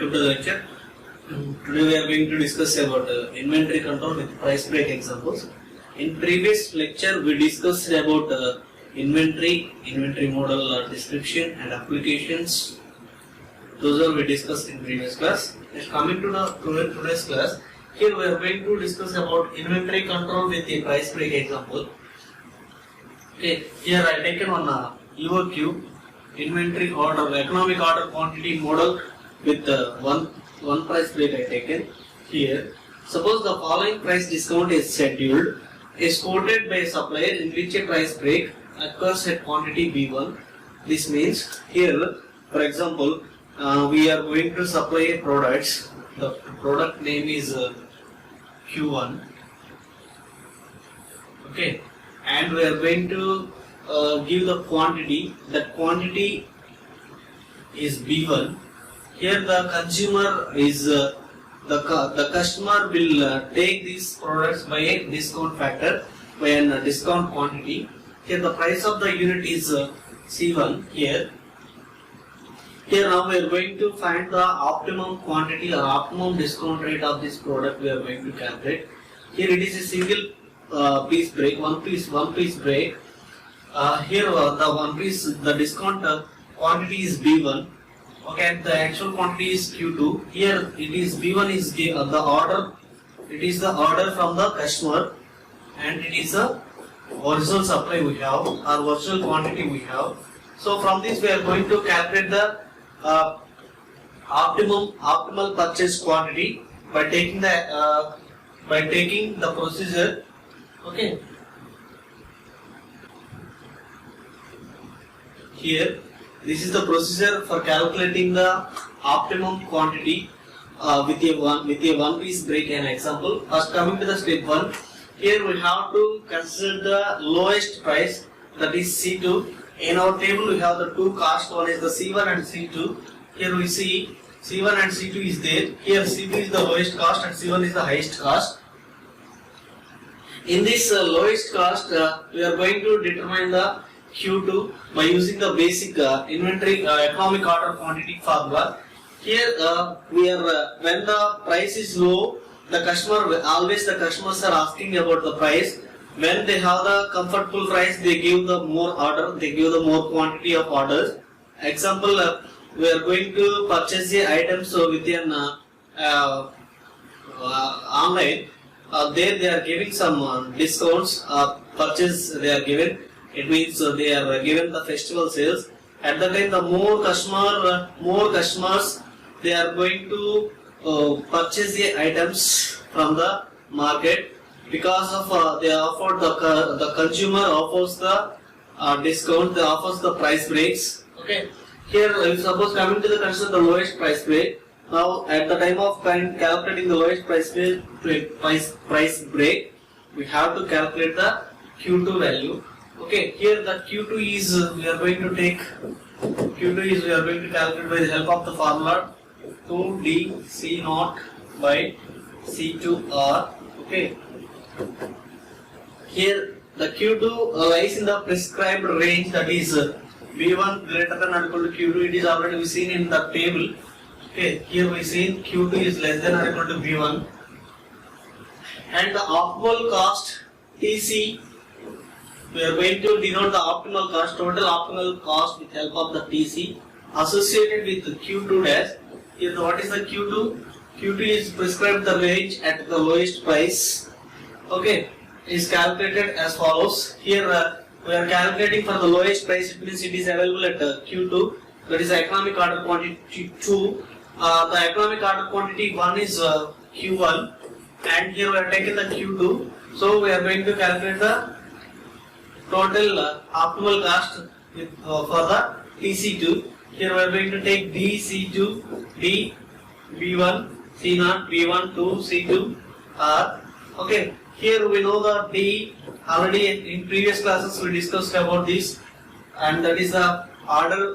Welcome to the lecture. Today we are going to discuss about inventory control with price break examples. In previous lecture we discussed about inventory model description and applications. Those are we discussed in previous class. Coming to today's class, here we are going to discuss about inventory control with a price break example. Okay, here I taken one EOQ inventory order, economic order quantity model with one price break I taken here. Suppose the following price discount is scheduled, is quoted by a supplier in which a price break occurs at quantity B1. This means here, for example, we are going to supply products. The product name is Q1. Okay, and we are going to give the quantity. That quantity is B1. Here the consumer is the customer will take these products by a discount factor, by a discount quantity. Here the price of the unit is C1 here. Here now we are going to find the optimum quantity or optimum discount rate of this product we are going to calculate. Here it is a single piece break, one piece break. Here the discount quantity is B1. Okay, the actual quantity is Q2. Here it is B1 is the order. It is the order from the customer, and it is the original supply we have, or original quantity we have. So from this we are going to calculate the optimal purchase quantity by taking the procedure. Okay. Here, this is the procedure for calculating the optimum quantity with a one piece break. An example. First, coming to the step 1. Here we have to consider the lowest price, that is C2. In our table we have the two costs, one is the C1 and C2. Here we see C1 and C2 is there. Here C2 is the lowest cost and C1 is the highest cost. In this lowest cost, we are going to determine the Q2 by using the basic inventory economic order quantity formula. Here we are when the price is low, the customers are asking about the price. When they have the comfortable price, they give the more order, they give the more quantity of orders. Example, we are going to purchase the items within online. There they are giving some discounts. Purchase they are given. It means they are given the festival sales. At the time, the more customers, they are going to purchase the items from the market, because of they offer the consumer offers the discount, they offers the price breaks. Okay. Here, suppose coming to the consider the lowest price break. Now, at the time of calculating the lowest price break, we have to calculate the Q2 value. Okay, here the Q2 is we are going to calculate by the help of the formula 2D C0 by C2R. Okay. Here the Q2 lies in the prescribed range, that is B1 greater than or equal to Q2. It is already seen in the table. Okay, here we see Q2 is less than or equal to B1, and the optimal cost TC. We are going to denote the optimal cost, total optimal cost, with help of the TC associated with the Q2 dash. Here, what is the Q2? Q2 is prescribed the range at the lowest price. Okay, is calculated as follows. Here we are calculating for the lowest price. It means it is available at Q2. That is economic order quantity 2. The economic order quantity 1 is Q1, and here we are taking the Q2. So we are going to calculate the total optimal cost for the TC2. Here we are going to take DC2, D, B1, C0, B1, 2, C2, R. Okay, here we know the D, already in previous classes we discussed about this, and that is the order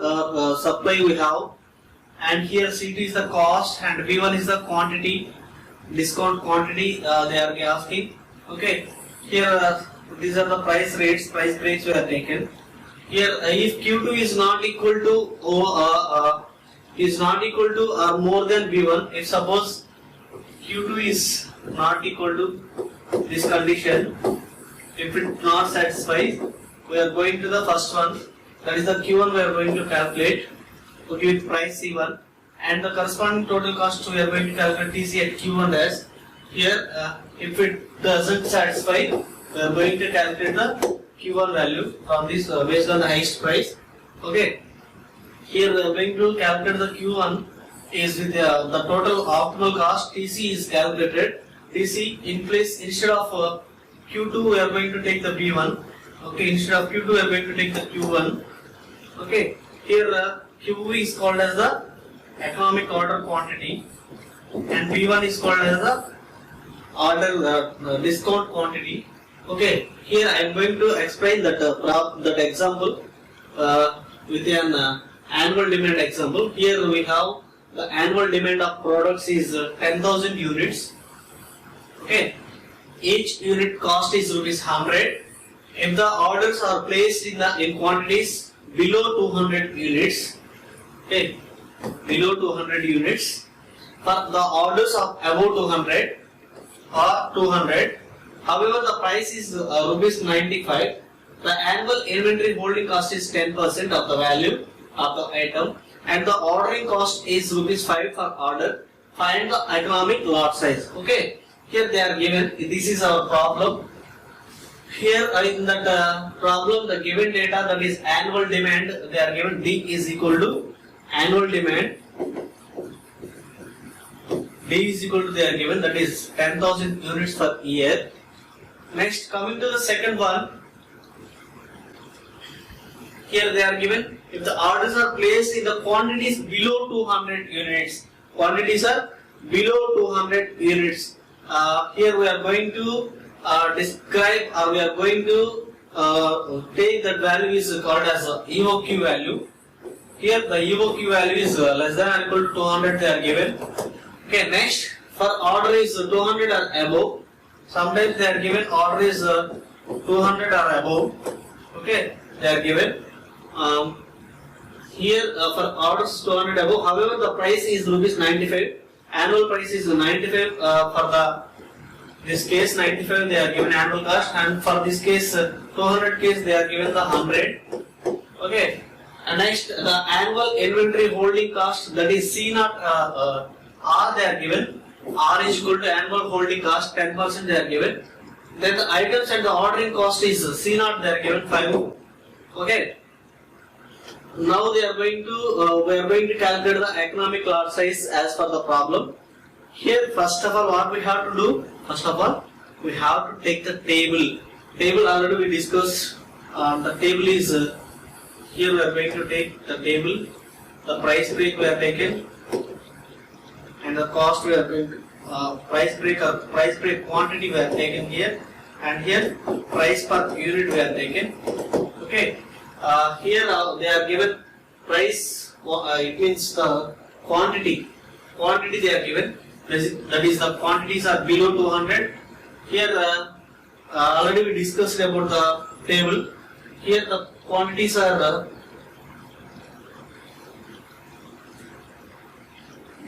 supply we have. And here C2 is the cost and B1 is the quantity, discount quantity they are asking. Okay, here these are the price breaks we have taken. Here if Q2 is not equal to is not equal to or more than B1, if suppose Q2 is not equal to this condition, if it not satisfies, we are going to the first one, that is the Q1 we are going to calculate, okay, with price C1, and the corresponding total cost we are going to calculate TC at Q1 dash. Here, if it doesn't satisfy, we are going to calculate the Q1 value from this based on the highest price. Okay. Here we are going to calculate the Q1 is with the total optimal cost TC is calculated. TC in place instead of Q2 we are going to take the B1. Okay, instead of Q2 we are going to take the Q1. Okay, here Q is called as the economic order quantity and B1 is called as the order discount quantity. Okay, here I am going to explain that that example with an annual demand example. Here we have the annual demand of products is 10,000 units. Okay, each unit cost is ₹100. If the orders are placed in quantities below 200 units, okay, below 200 units, for the orders of above 200 or 200, however the price is ₹95, the annual inventory holding cost is 10% of the value of the item and the ordering cost is ₹5 per order. Find the economic lot size. Okay, here they are given, this is our problem. Here in that problem, the given data, that is annual demand, they are given D is equal to annual demand. D is equal to, they are given, that is 10,000 units per year. Next, coming to the second one, here they are given, if the orders are placed in the quantities below 200 units, quantities are below 200 units. Here we are going to describe, or we are going to take that value is called as EOQ value. Here the EOQ value is less than or equal to 200, they are given. Okay, next, for order is 200 or above. Sometimes they are given order is 200 or above. Okay, they are given. Here for orders 200 above, however the price is ₹95. Annual price is 95 for the this case 95 they are given annual cost, and for this case 200 case they are given the 100. Okay, and next the annual inventory holding cost, that is C naught R they are given. R is equal to annual holding cost 10% they are given. Then the items and the ordering cost is C naught, they are given 5. Okay. Now they are going to we are going to calculate the economic lot size as per the problem. Here first of all what we have to do, first of all we have to take the table. Table already we discussed. The table is here we are going to take the table. The price break we are taken, and the cost we are going to price break or price break quantity we are taken here, and here price per unit we are taken. Okay. Here they are given price, it means the quantity they are given, that is the quantities are below 200. Here already we discussed about the table. Here the quantities are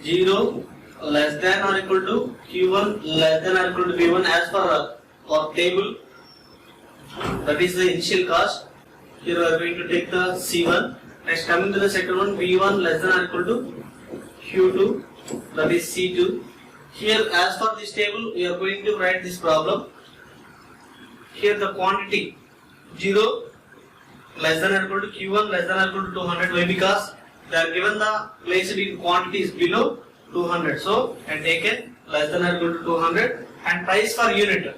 0 less than or equal to Q1 less than or equal to B1 as per our table, that is the initial cost. Here we are going to take the C1. Next, coming to the second one, B1 less than or equal to Q2, that is C2. Here as per this table we are going to write this problem. Here the quantity 0 less than or equal to Q1 less than or equal to 200. Why? Because they are given the placed in quantities below 200. So I taken less than or equal to 200, and price per unit.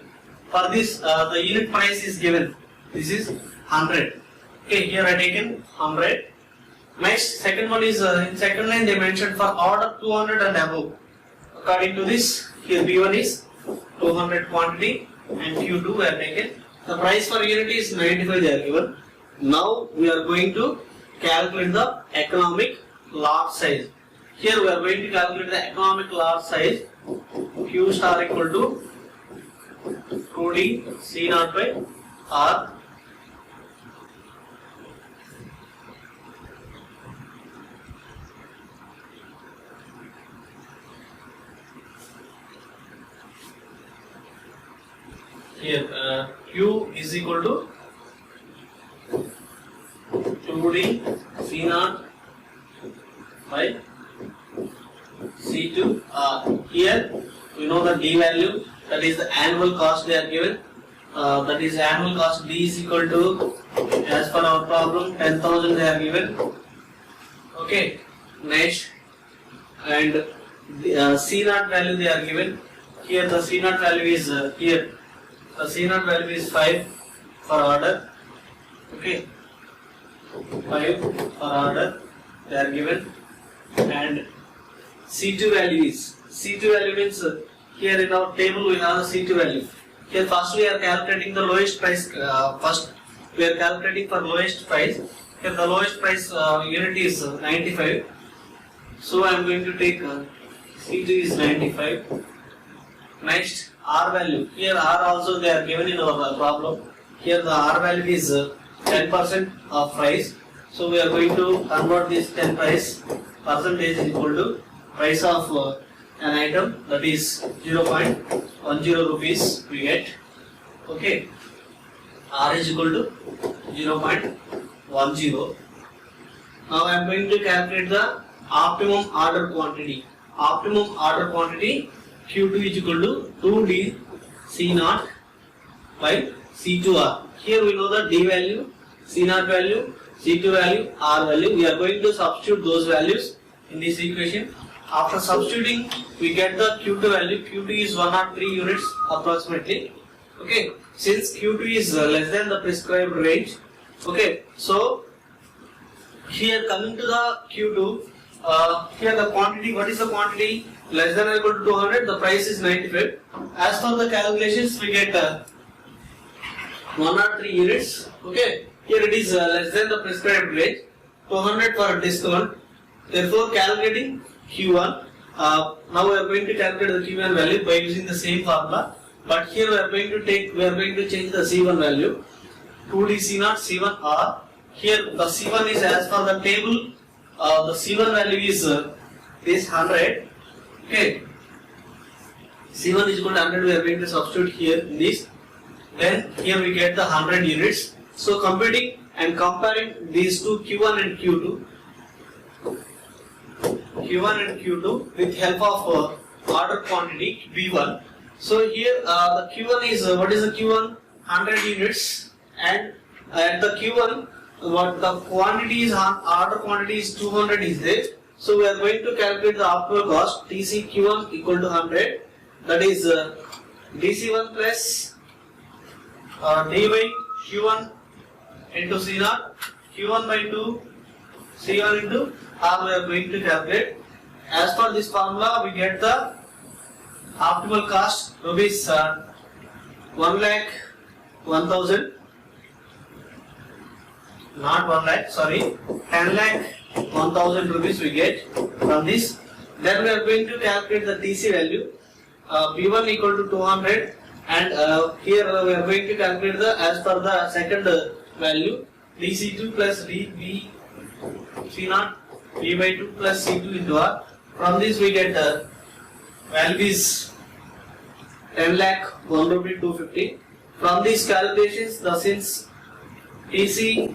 For this the unit price is given. This is 100. Okay, here I taken 100. Next, second one is in second line they mentioned for order 200 and above. According to this, here B1 is 200 quantity and Q2 we are taken. The price per unit is 95 they are given. Now we are going to calculate the economic lot size. Here we are going to calculate the economic lot size. Q star equal to 2D C naught by R. here Q is equal to 2D C0 by C2. Here we know the D value, that is the annual cost they are given. That is annual cost D is equal to, as per our problem, 10,000 they are given. Okay, next, and the C0 value they are given. Here the C0 value is here. The C0 value is 5 for order. Okay, 5 for order they are given, and C2 value is, C2 value means here in our table we have the C2 value. Here first we are calculating the lowest price. First we are calculating for lowest price. Here the lowest price unit is 95. So I am going to take C2 is 95. Next R value. Here R also they are given in our problem. Here the R value is 10% of price. So we are going to convert this 10 price percentage is equal to price of an item, that is 0.10 rupees we get. Okay, R is equal to 0.10. Now I am going to calculate the optimum order quantity. Optimum order quantity Q2 is equal to 2D C0 by C2R. Here we know the D value, C0 value, C2 value, R value. We are going to substitute those values in this equation. After substituting, we get the Q2 value. Q2 is 103 units approximately. Okay, since Q2 is less than the prescribed range. Okay, so here coming to the Q2, here the quantity, what is the quantity? Less than or equal to 200, the price is 95. As for the calculations, we get 103 units. Okay, here it is less than the prescribed range, 200 for discount. Therefore, calculating Q1. Now we are going to calculate the Q1 value by using the same formula. But here we are going to change the C1 value. 2D C0 C1R. Here the C1 is as per the table. The C1 value is 100. Okay. C1 is equal to 100. We are going to substitute here in this. Then here we get the 100 units. So computing and comparing these two Q1 and Q2. Q1 and Q2 with help of order quantity B1. So here the Q1 is what is the Q1? 100 units, and at the Q1 what the quantity is, order quantity is 200 is there. So we are going to calculate the optimal cost TC Q1 equal to 100. That is DC1 plus D by Q1 into C0, Q1 by 2 C1 into R we are going to calculate. As per this formula, we get the optimal cost rupees 1,01,000, not 1 lakh, sorry, 10,01,000 rupees we get from this. Then we are going to calculate the TC value, B1 equal to 200, and here we are going to calculate the, as per the second value, DC2 plus DB C0 B by 2 plus C2 into R. From this we get value is 10 lakh 1 rupee 250. From these calculations, since TC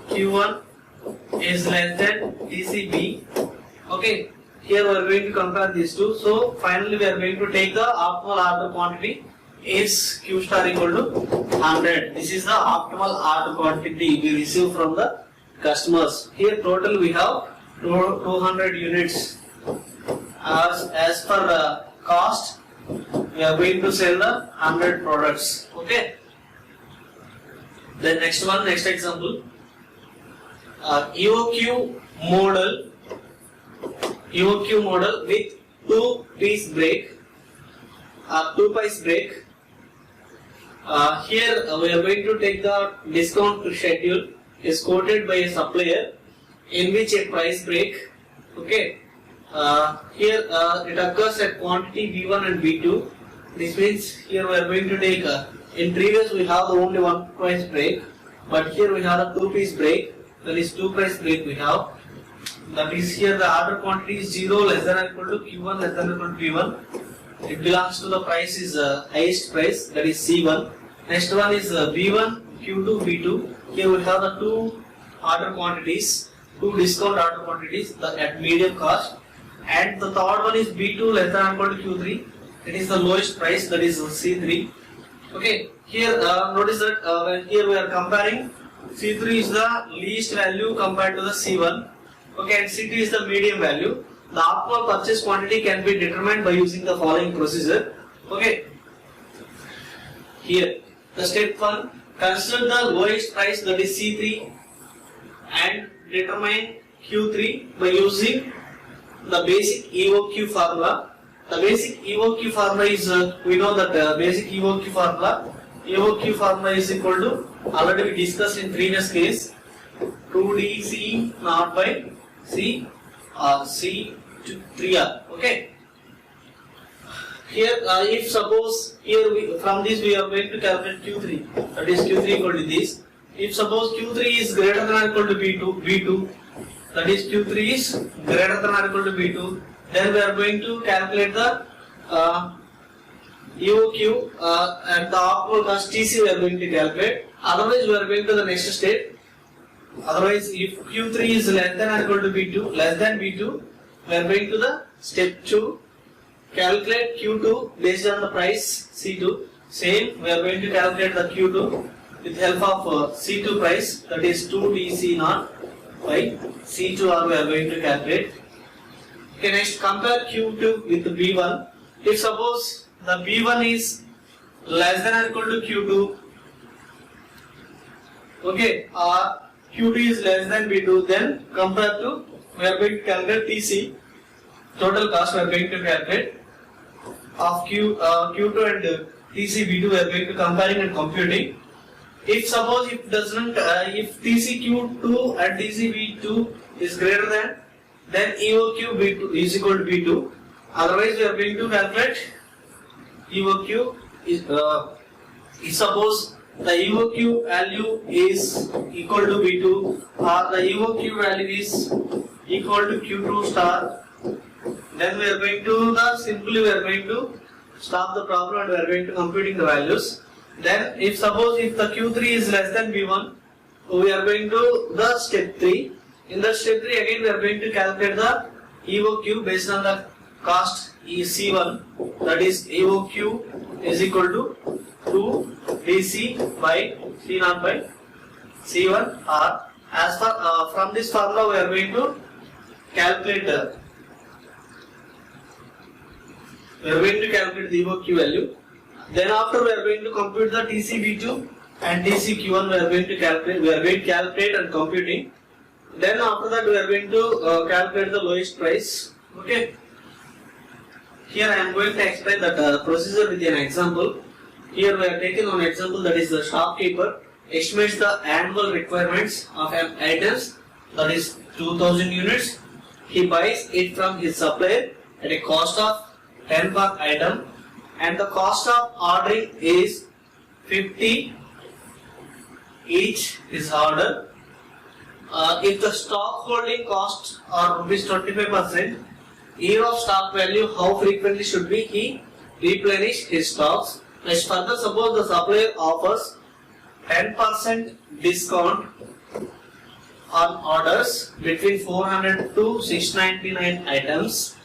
Q1 is less than TCB, okay, here we are going to compare these two. So finally we are going to take the optimal order quantity is Q star equal to 100. This is the optimal order quantity we receive from the customers. Here total we have 200 units. As per cost, we are going to sell the 100 products. Okay. Then next example, EOQ model with 2-piece brake, 2-piece brake. Here we are going to take the discount schedule is quoted by a supplier in which a price break. Okay. Here it occurs at quantity B1 and B2. This means here we are going to take in previous we have only one price break, but here we have a 2-piece break. That is 2 price break we have. That is here the order quantity is 0 less than or equal to Q1 less than or equal to P1. It belongs to the price is highest price, that is C1. Next one is B1, Q2, B2. Here we have the two order quantities, two discount order quantities at medium cost. And the third one is B2 less than or equal to Q3. It is the lowest price, that is C3. Okay, here notice that when here we are comparing, C3 is the least value compared to the C1. Okay, and C2 is the medium value. The optimal purchase quantity can be determined by using the following procedure. Okay, here the step 1, consider the lowest price, that is C3, and determine Q3 by using the basic EOQ formula. The basic EOQ formula is, we know that basic EOQ formula is equal to, already we discussed in previous case, 2DC naught by C or C to 3R. Okay. Here, if suppose here from this we are going to calculate Q3, that is Q3 equal to this. If suppose Q3 is greater than or equal to B2, that is Q3 is greater than or equal to B2, then we are going to calculate the EOQ and the optimal cost TC we are going to calculate. Otherwise we are going to the next step. Otherwise, if Q3 is less than or equal to B2, we are going to the step 2. Calculate Q2 based on the price C2. Same, we are going to calculate the Q2 with help of C2 price, that is 2DC naught by C2R we are going to calculate. Okay, next compare Q2 with B1. If suppose the B1 is less than or equal to Q2, okay, or Q2 is less than B2, then compare to, we are going to calculate TC, total cost we are going to calculate of Q2 and TC B2 we are going to comparing and computing. If suppose if TC Q2 and TC B2 is greater than, then EOQ B2 is equal to B2. Otherwise we are going to calculate EOQ is if suppose the EOQ value is equal to B2 or the EOQ value is equal to Q2 star, then we are going to simply we are going to stop the problem and we are going to computing the values. Then if suppose if the Q3 is less than B1, we are going to the step 3. In the step 3 again we are going to calculate the EOQ based on the cost C1, that is EOQ is equal to 2 DC by C0 by C1, or as for from this formula we are going to calculate the EOQ value. Then after we are going to compute the TCB2 and TCQ1 we are going to calculate and computing. Then after that we are going to calculate the lowest price. Okay. Here I am going to explain that procedure with an example. Here we are taking one example, that is the shopkeeper estimates the annual requirements of an items, that is 2000 units. He buys it from his supplier at a cost of 10 per item, and the cost of ordering is 50 each is order. If the stock holding costs are rupees 25%, year of stock value, how frequently should be he replenish his stocks? Let's further suppose the supplier offers 10% discount on orders between 400 to 699 items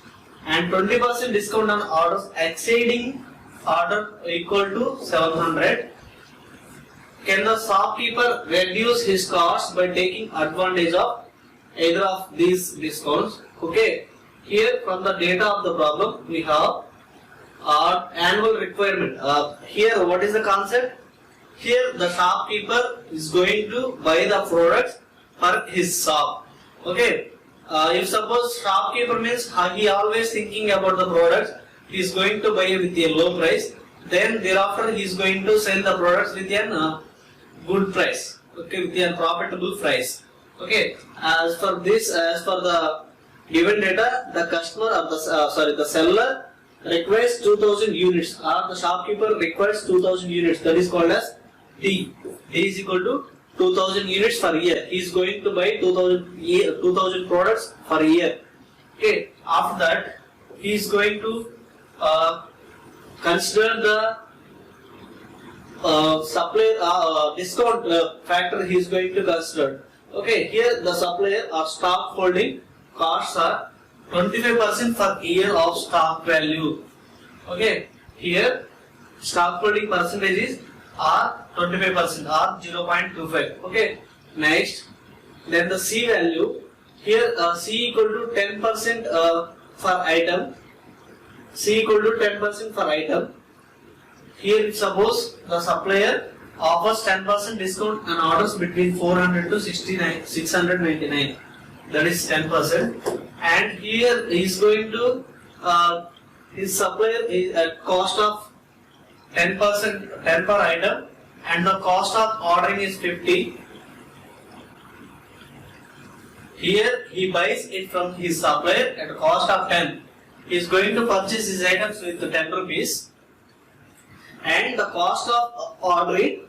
and 20% discount on orders exceeding order equal to 700. Can the shopkeeper reduce his costs by taking advantage of either of these discounts? Okay, here from the data of the problem we have our annual requirement. Here what is the concept? Here the shopkeeper is going to buy the products for his shop. Okay, if suppose shopkeeper means he always thinking about the products, he is going to buy with a low price, then thereafter he is going to sell the products with a good price, okay, with a profitable price. Okay, as for the given data, the customer or the seller requires 2000 units, or the shopkeeper requires 2000 units, that is called as D. D is equal to 2000 units per year. He is going to buy 2000 products per year. Okay, after that he is going to consider the supplier discount factor he is going to consider. Okay, here the supplier or stock holding costs are 25% for year of stock value. Okay, here stock holding percentages are 25% or 0.25. Okay, next, then the C value. Here C equal to 10% for item. C equal to 10% for item. Here suppose the supplier offers 10% discount on orders between 400 to 699. That is 10%. And here he is going to his supplier is at cost of 10%, 10 per item, and the cost of ordering is 50. Here he buys it from his supplier at a cost of 10. He is going to purchase his items with 10 rupees, and the cost of ordering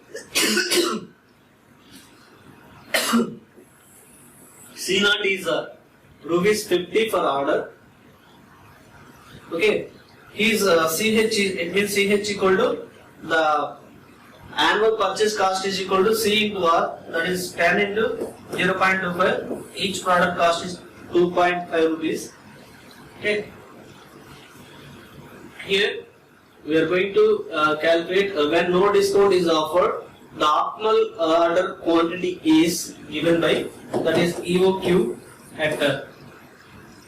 C0 is rupees 50 for order. Okay, his CH is, it means CH equal to the annual purchase cost is equal to C into R, that is 10 into 0.25. Each product cost is 2.5 rupees. Okay, here we are going to calculate when no discount is offered, the optimal order quantity is given by, that is EOQ at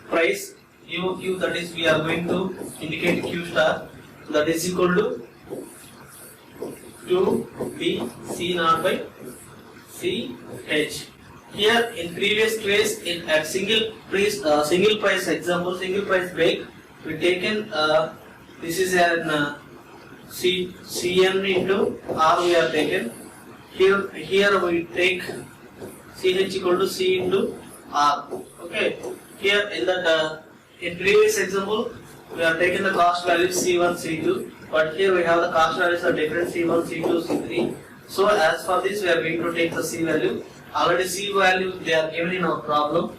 price EOQ, that is we are going to indicate Q star, that is equal to 2B C0 by CH. Here in previous case at single price example, single price break, we taken this is an CN into R we have taken. Here we take CH equal to C into R. Okay. Here in that in previous example we have taken the cost values C1, C2, but here we have the cost values are different, C1, C2, C3. So as for this we are going to take the C value. Already C value they are given in our problem.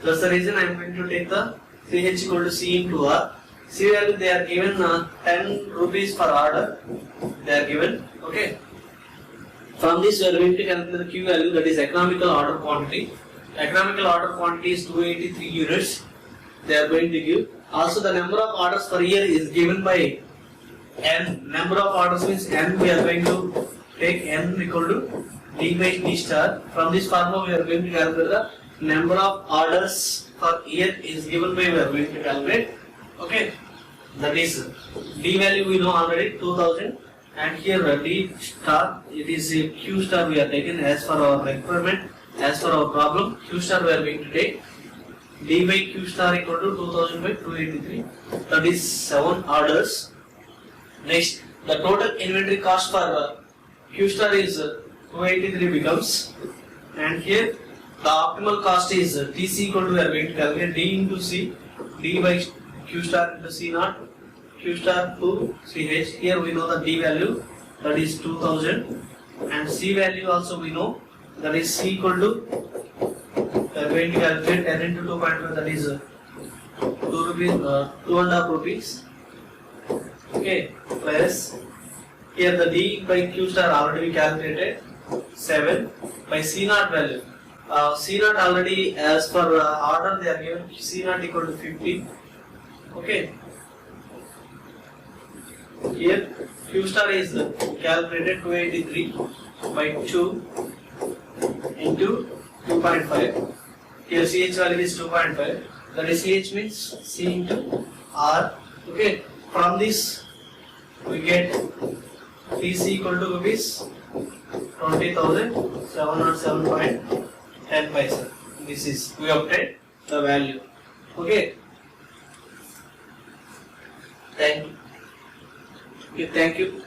That's the reason I am going to take the CH equal to C into R. C value they are given 10 rupees per order. They are given. Okay. From this we are going to calculate the Q value, that is economical order quantity. Economical order quantity is 283 units. They are going to give. Also the number of orders per year is given by N. Number of orders means N. We are going to take N equal to D by D star. From this formula we are going to calculate the number of orders per year is given by, we are going to calculate. Okay. That is D value we know already 2000, and here D star, it is a Q star we are taken as per our requirement, as per our problem. Q star we are going to take. D by Q star equal to 2000 by 283, that is 7 orders. Next, the total inventory cost for Q star is 283 becomes, and here the optimal cost is TC equal to, we are going to calculate D into C, D by Q star into C0, Q star to CH. Here we know the D value, that is 2000, and C value also we know, that is C equal to, we are going to calculate 10 into 2.5, that is 2 rupees, 2.5 rupees. Okay, plus here the D by Q star already we calculated 7 by C0 value. C0 already as per order they are given C0 equal to 50. Okay. Here Q star is calculated 283 by 2 into 2.5. Here CH value is 2.5. That is CH means C into R. Okay. From this we get TC equal to rupees 20,707.10 paisa. This is, we obtained the value. Okay. Thank you. Okay, thank you.